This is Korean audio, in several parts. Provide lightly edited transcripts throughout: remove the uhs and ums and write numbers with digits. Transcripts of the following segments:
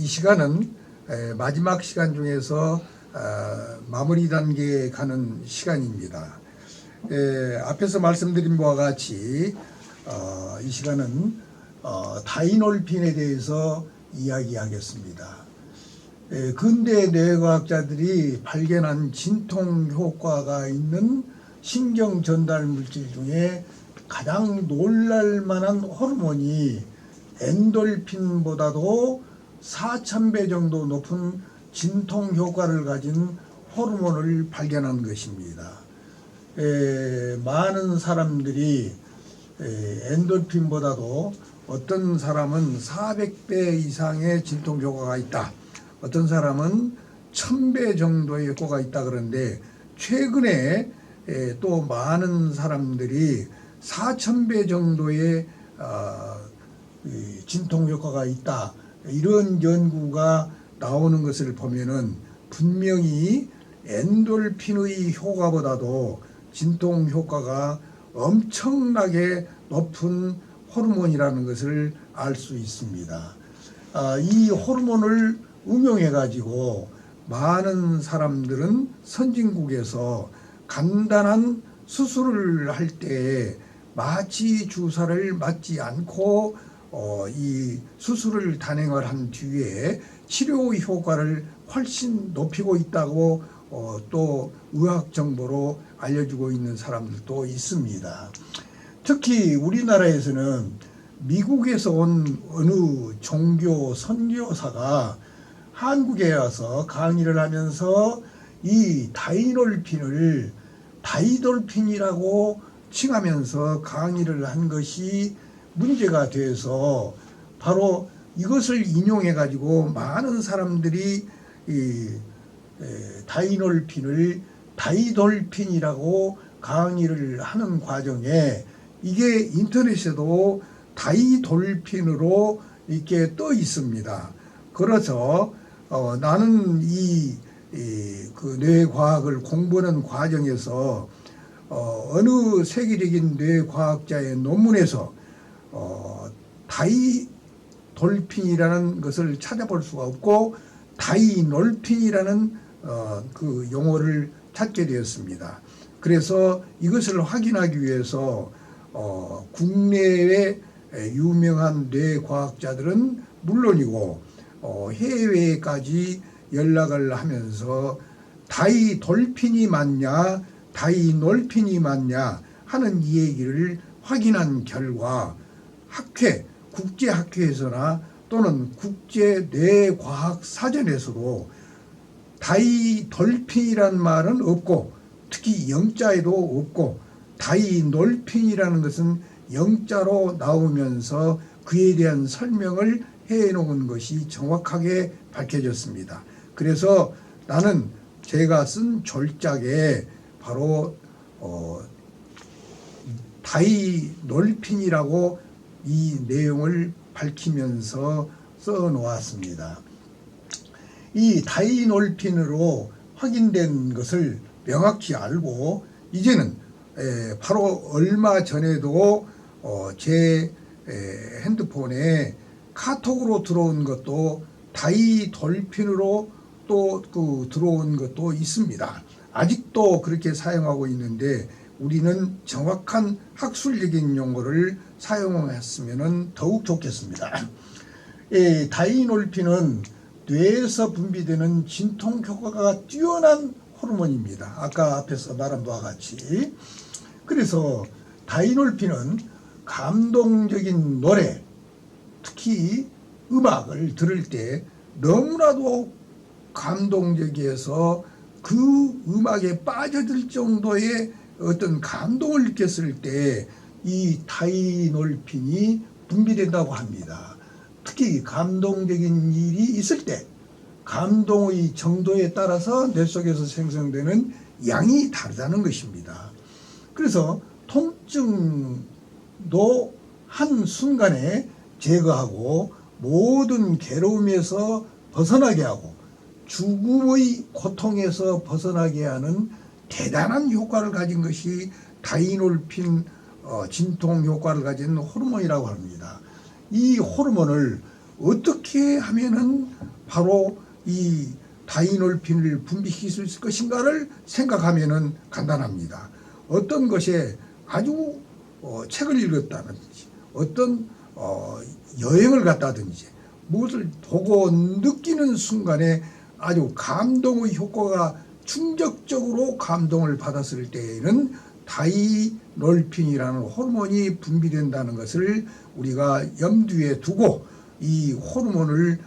이 시간은 마지막 시간 중에서 마무리 단계에 가는 시간입니다. 앞에서 말씀드린 바와 같이 이 시간은 다이놀핀에 대해서 이야기하겠습니다. 근대 뇌과학자들이 발견한 진통 효과가 있는 신경 전달 물질 중에 가장 놀랄만한 호르몬이 엔돌핀보다도 4,000배 정도 높은 진통 효과를 가진 호르몬을 발견한 것입니다. 많은 사람들이 엔돌핀보다도 어떤 사람은 400배 이상의 진통 효과가 있다, 어떤 사람은 1000배 정도의 효과가 있다 그러는데, 최근에 또 많은 사람들이 4000배 정도의 진통 효과가 있다, 이런 연구가 나오는 것을 보면은 분명히 엔돌핀의 효과보다도 진통 효과가 엄청나게 높은 호르몬이라는 것을 알 수 있습니다. 이 호르몬을 응용해 가지고 많은 사람들은 선진국에서 간단한 수술을 할 때 마취 주사를 맞지 않고 이 수술을 단행을 한 뒤에 치료 효과를 훨씬 높이고 있다고 또 의학 정보로 알려주고 있는 사람들도 있습니다. 특히 우리나라에서는 미국에서 온 어느 종교 선교사가 한국에 와서 강의를 하면서 이 다이놀핀을 다이돌핀이라고 칭하면서 강의를 한 것이 문제가 돼서 바로 이것을 인용해 가지고 많은 사람들이 이 다이놀핀을 다이돌핀이라고 강의를 하는 과정에 이게 인터넷에도 다이돌핀으로 이렇게 떠 있습니다. 그래서 나는 그 뇌과학을 공부하는 과정에서 어느 세계적인 뇌과학자의 논문에서 다이돌핀이라는 것을 찾아볼 수가 없고 다이놀핀이라는 그 용어를 찾게 되었습니다. 그래서 이것을 확인하기 위해서 국내의 유명한 뇌과학자들은 물론이고 해외까지 연락을 하면서 다이돌핀이 맞냐 다이놀핀이 맞냐 하는 이 얘기를 확인한 결과 국제학회에서나 또는 국제뇌과학사전에서도 다이돌핀이라는 말은 없고 특히 영자에도 없고 다이놀핀이라는 것은 영자로 나오면서 그에 대한 설명을 해놓은 것이 정확하게 밝혀졌습니다. 그래서 나는 제가 쓴 졸작에 바로 다이놀핀이라고 이 내용을 밝히면서 써놓았습니다. 이 다이놀핀으로 확인된 것을 명확히 알고 이제는 바로 얼마 전에도 제 핸드폰에 카톡으로 들어온 것도 다이돌핀으로 또 들어온 것도 있습니다. 아직도 그렇게 사용하고 있는데 우리는 정확한 학술적인 용어를 사용했으면 더욱 좋겠습니다. 다이놀핀은 뇌에서 분비되는 진통 효과가 뛰어난 호르몬입니다. 아까 앞에서 말한 바와 같이. 그래서 다이놀핀은 감동적인 노래, 특히 음악을 들을 때 너무나도 감동적이어서 그 음악에 빠져들 정도의 어떤 감동을 느꼈을 때 이 다이놀핀이 분비된다고 합니다. 특히 감동적인 일이 있을 때 감동의 정도에 따라서 뇌 속에서 생성되는 양이 다르다는 것입니다. 그래서 통증도 한순간에 제거하고 모든 괴로움에서 벗어나게 하고 죽음의 고통에서 벗어나게 하는 대단한 효과를 가진 것이 다이놀핀 진통 효과를 가진 호르몬이라고 합니다. 이 호르몬을 어떻게 하면은 바로 이 다이놀핀을 분비시킬 수 있을 것인가를 생각하면은 간단합니다. 어떤 것에 아주 책을 읽었다든지 어떤 여행을 갔다든지 무엇을 보고 느끼는 순간에 아주 감동의 효과가 충격적으로 감동을 받았을 때에는 다이놀핀이라는 호르몬이 분비된다는 것을 우리가 염두에 두고 이 호르몬을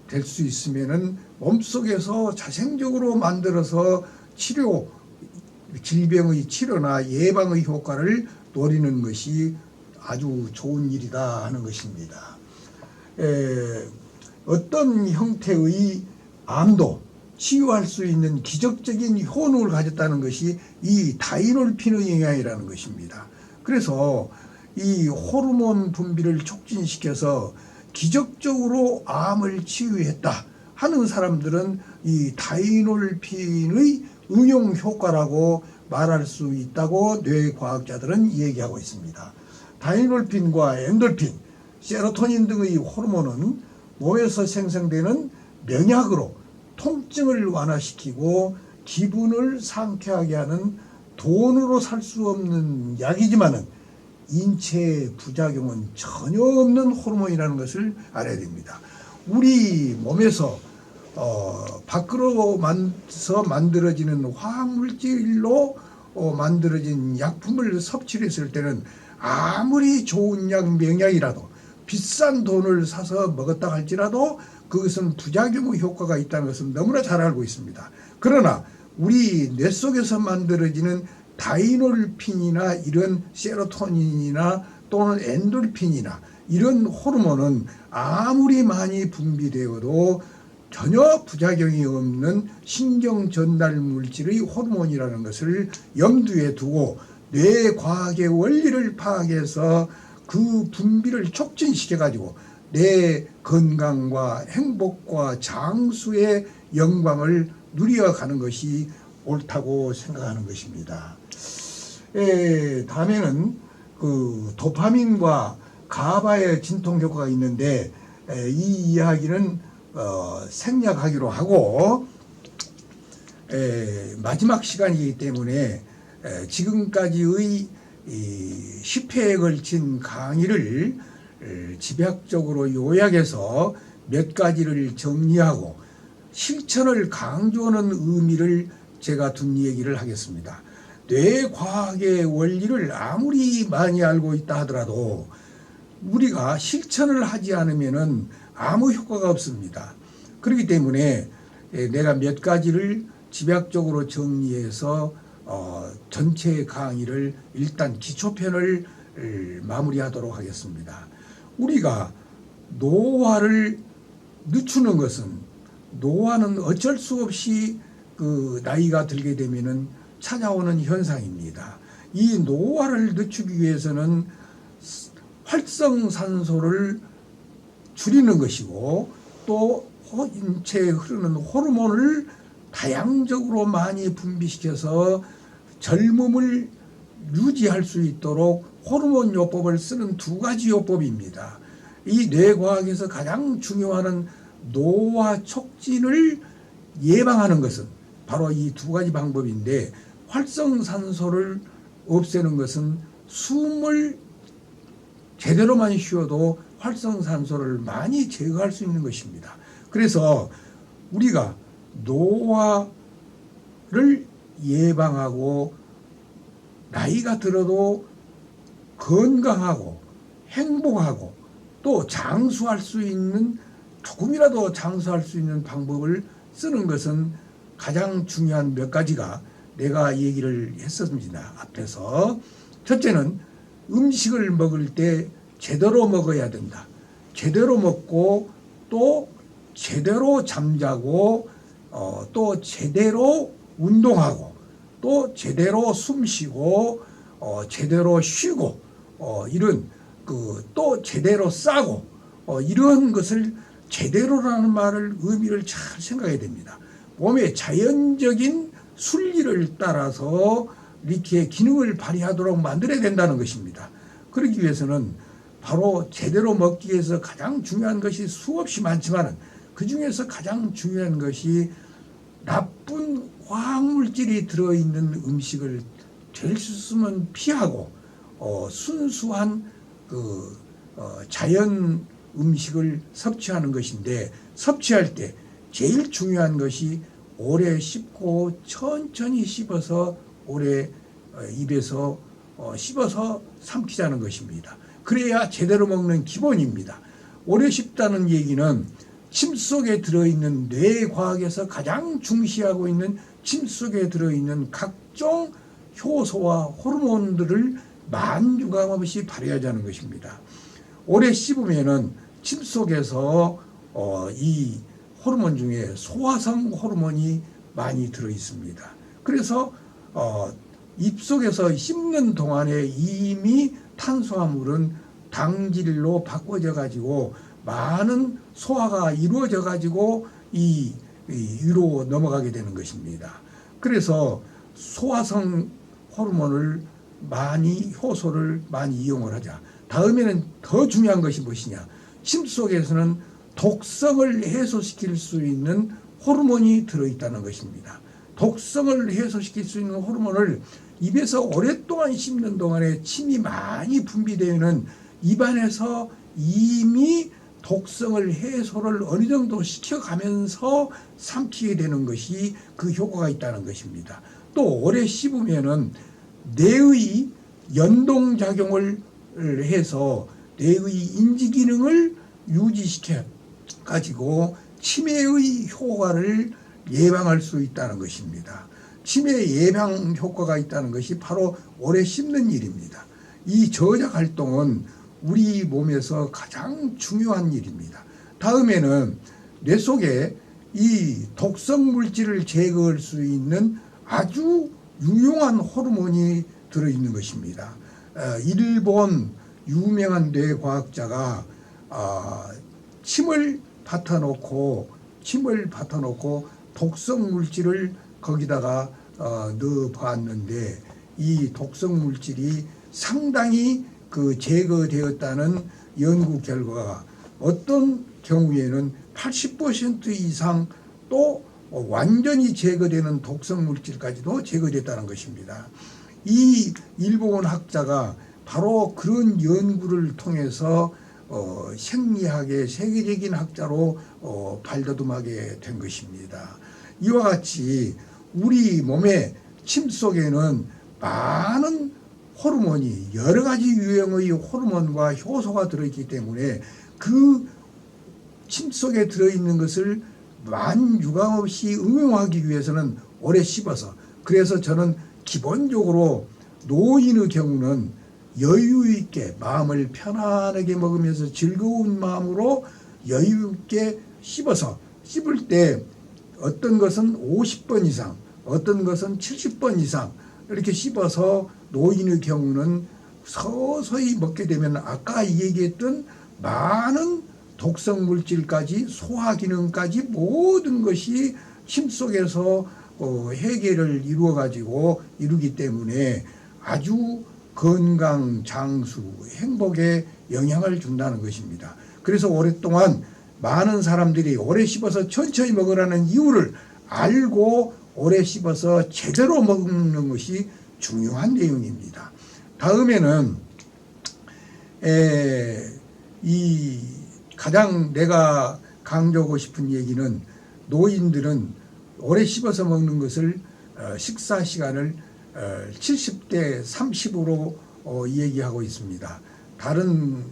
될 수 있으면은 몸속에서 자생적으로 만들어서 질병의 치료나 예방의 효과를 노리는 것이 아주 좋은 일이다 하는 것입니다. 어떤 형태의 암도 치유할 수 있는 기적적인 효능을 가졌다는 것이 이 다이놀핀의 영향이라는 것입니다. 그래서 이 호르몬 분비를 촉진시켜서 기적적으로 암을 치유했다 하는 사람들은 이 다이놀핀의 응용 효과라고 말할 수 있다고 뇌과학자들은 얘기하고 있습니다. 다이놀핀과 엔돌핀, 세로토닌 등의 호르몬은 몸에서 생성되는 명약으로 통증을 완화시키고 기분을 상쾌하게 하는 돈으로 살 수 없는 약이지만은 인체에 부작용은 전혀 없는 호르몬이라는 것을 알아야 됩니다. 우리 몸에서 밖으로서 만들어지는 화학물질로 만들어진 약품을 섭취를 했을 때는 아무리 좋은 약, 명약이라도 비싼 돈을 사서 먹었다 할지라도 그것은 부작용의 효과가 있다는 것은 너무나 잘 알고 있습니다. 그러나 우리 뇌 속에서 만들어지는 다이놀핀이나 이런 세로토닌이나 또는 엔돌핀이나 이런 호르몬은 아무리 많이 분비되어도 전혀 부작용이 없는 신경 전달 물질의 호르몬이라는 것을 염두에 두고 뇌과학의 원리를 파악해서 그 분비를 촉진시켜 가지고 내 건강과 행복과 장수의 영광을 누려가는 것이 옳다고 생각하는 것입니다. 다음에는 그 도파민과 가바의 진통 효과가 있는데 이 이야기는 생략하기로 하고 마지막 시간이기 때문에 지금까지의 10회에 걸친 강의를 집약적으로 요약해서 몇 가지를 정리하고 실천을 강조하는 의미를 제가 둔 얘기를 하겠습니다. 뇌과학의 원리를 아무리 많이 알고 있다 하더라도 우리가 실천을 하지 않으면 아무 효과가 없습니다. 그렇기 때문에 내가 몇 가지를 집약적으로 정리해서 전체 강의를 일단 기초편을 마무리하도록 하겠습니다. 우리가 노화를 늦추는 것은 노화는 어쩔 수 없이 그 나이가 들게 되면은 찾아오는 현상입니다. 이 노화를 늦추기 위해서는 활성산소를 줄이는 것이고 또 인체에 흐르는 호르몬을 다양적으로 많이 분비시켜서 젊음을 유지할 수 있도록 호르몬 요법을 쓰는 두 가지 요법입니다. 이 뇌과학에서 가장 중요한 노화 촉진을 예방하는 것은 바로 이 두 가지 방법인데 활성산소를 없애는 것은 숨을 제대로만 쉬어도 활성산소를 많이 제거할 수 있는 것입니다. 그래서 우리가 노화를 예방하고 나이가 들어도 건강하고 행복하고 또 장수할 수 있는 조금이라도 장수할 수 있는 방법을 쓰는 것은 가장 중요한 몇 가지가 내가 얘기를 했었습니다. 앞에서 첫째는 음식을 먹을 때 제대로 먹어야 된다. 제대로 먹고 또 제대로 잠자고 또 제대로 운동하고 또 제대로 숨쉬고 제대로 쉬고 이런 또 제대로 싸고 이런 것을 제대로라는 말을 의미를 잘 생각해야 됩니다. 몸의 자연적인 순리를 따라서 이렇게 기능을 발휘하도록 만들어야 된다는 것입니다. 그러기 위해서는 바로 제대로 먹기 위해서 가장 중요한 것이 수없이 많지만 그 중에서 가장 중요한 것이 나쁜 화학물질이 들어있는 음식을 될 수 있으면 피하고 순수한 자연 음식을 섭취하는 것인데, 섭취할 때 제일 중요한 것이 오래 씹고 천천히 씹어서 오래 입에서 씹어서 삼키자는 것입니다. 그래야 제대로 먹는 기본입니다. 오래 씹다는 얘기는 침 속에 들어있는 뇌과학에서 가장 중시하고 있는 침 속에 들어있는 각종 효소와 호르몬들을 만유감 없이 발휘하자는 것입니다. 오래 씹으면은 침 속에서 이 호르몬 중에 소화성 호르몬이 많이 들어 있습니다. 그래서 입속에서 씹는 동안에 이미 탄수화물은 당질로 바꿔져 가지고 많은 소화가 이루어져 가지고 위로 넘어가게 되는 것입니다. 그래서 소화성 호르몬을 효소를 많이 이용을 하자. 다음에는 더 중요한 것이 무엇이냐? 침 속에서는 독성을 해소시킬 수 있는 호르몬이 들어있다는 것입니다. 독성을 해소시킬 수 있는 호르몬을 입에서 오랫동안 씹는 동안에 침이 많이 분비되는 입안에서 이미 독성을 해소를 어느 정도 시켜가면서 삼키게 되는 것이 그 효과가 있다는 것입니다. 또 오래 씹으면은 뇌의 연동작용을 해서 뇌의 인지 기능을 유지시켜 가지고 치매의 효과를 예방할 수 있다는 것입니다. 치매 예방 효과가 있다는 것이 바로 오래 씹는 일입니다. 이 저작 활동은 우리 몸에서 가장 중요한 일입니다. 다음에는 뇌 속에 이 독성 물질을 제거할 수 있는 아주 유용한 호르몬이 들어있는 것입니다. 일본 유명한 뇌과학자가 침을 뱉어놓고 독성 물질을 거기다가 넣어 봤는데 이 독성 물질이 상당히 제거되었다는 연구 결과가 어떤 경우에는 80% 이상 또 완전히 제거되는 독성 물질까지도 제거됐다는 것입니다. 이 일본 학자가 바로 그런 연구를 통해서 생리학의 세계적인 학자로 발돋움하게 된 것입니다. 이와 같이 우리 몸의 침 속에는 많은 호르몬이 여러 가지 유형의 호르몬과 효소가 들어있기 때문에 그 침 속에 들어있는 것을 만유감 없이 응용하기 위해서는 오래 씹어서, 그래서 저는 기본적으로 노인의 경우는 여유 있게 마음을 편안하게 먹으면서 즐거운 마음으로 여유 있게 씹어서, 씹을 때 어떤 것은 50번 이상, 어떤 것은 70번 이상 이렇게 씹어서 노인의 경우는 서서히 먹게 되면 아까 얘기했던 많은 독성 물질까지 소화 기능까지 모든 것이 침 속에서 해결을 이루기 때문에 아주 건강, 장수, 행복에 영향을 준다는 것입니다. 그래서 오랫동안 많은 사람들이 오래 씹어서 천천히 먹으라는 이유를 알고 오래 씹어서 제대로 먹는 것이 중요한 내용입니다. 다음에는 가장 내가 강조하고 싶은 얘기는 노인들은 오래 씹어서 먹는 것을 식사 시간을 70대 30으로 얘기하고 있습니다. 다른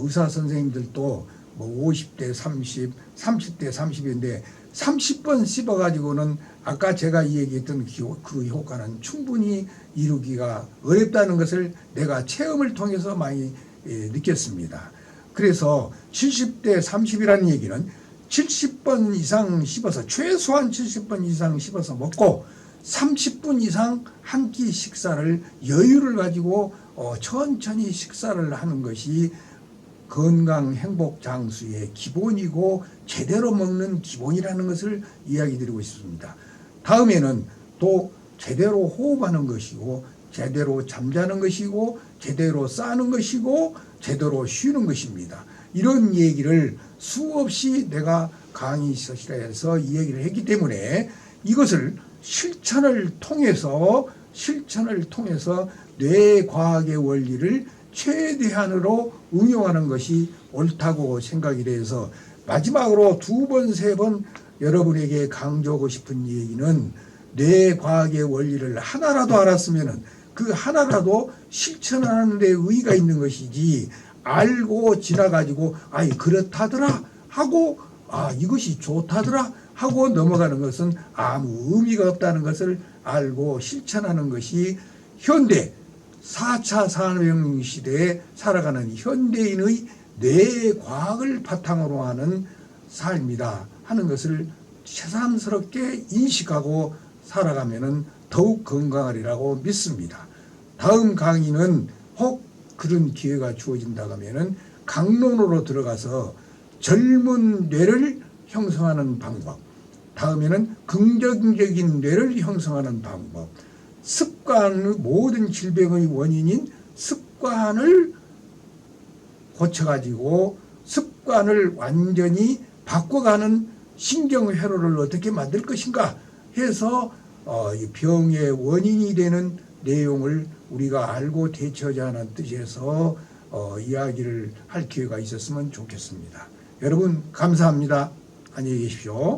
의사 선생님들도 뭐 50대 30, 30대 30인데 30번 씹어가지고는 아까 제가 얘기했던 그 효과는 충분히 이루기가 어렵다는 것을 내가 체험을 통해서 많이 느꼈습니다. 그래서 70대 30이라는 얘기는 70번 이상 씹어서, 최소한 70번 이상 씹어서 먹고 30분 이상 한 끼 식사를 여유를 가지고 천천히 식사를 하는 것이 건강 행복 장수의 기본이고 제대로 먹는 기본이라는 것을 이야기 드리고 싶습니다. 다음에는 또 제대로 호흡하는 것이고 제대로 잠자는 것이고 제대로 싸는 것이고 제대로 쉬는 것입니다. 이런 얘기를 수없이 내가 강의 서실에서 이 얘기를 했기 때문에 이것을 실천을 통해서 뇌과학의 원리를 최대한으로 응용하는 것이 옳다고 생각이 돼서 마지막으로 2번, 3번 여러분에게 강조하고 싶은 얘기는 뇌과학의 원리를 하나라도 알았으면 그 하나라도 실천하는 데 의의가 있는 것이지 알고 지나가지고 아이 그렇다더라 하고 이것이 좋다더라 하고 넘어가는 것은 아무 의미가 없다는 것을 알고 실천하는 것이 현대 4차 산업혁명 시대에 살아가는 현대인의 뇌과학을 바탕으로 하는 삶이다 하는 것을 새삼스럽게 인식하고 살아가면 더욱 건강하리라고 믿습니다. 다음 강의는 혹 그런 기회가 주어진다고 하면 강론으로 들어가서 젊은 뇌를 형성하는 방법, 다음에는 긍정적인 뇌를 형성하는 방법, 습관, 모든 질병의 원인인 습관을 고쳐가지고 습관을 완전히 바꿔가는 신경회로를 어떻게 만들 것인가 해서 병의 원인이 되는 내용을 우리가 알고 대처하자는 뜻에서 이야기를 할 기회가 있었으면 좋겠습니다. 여러분 감사합니다. 안녕히 계십시오.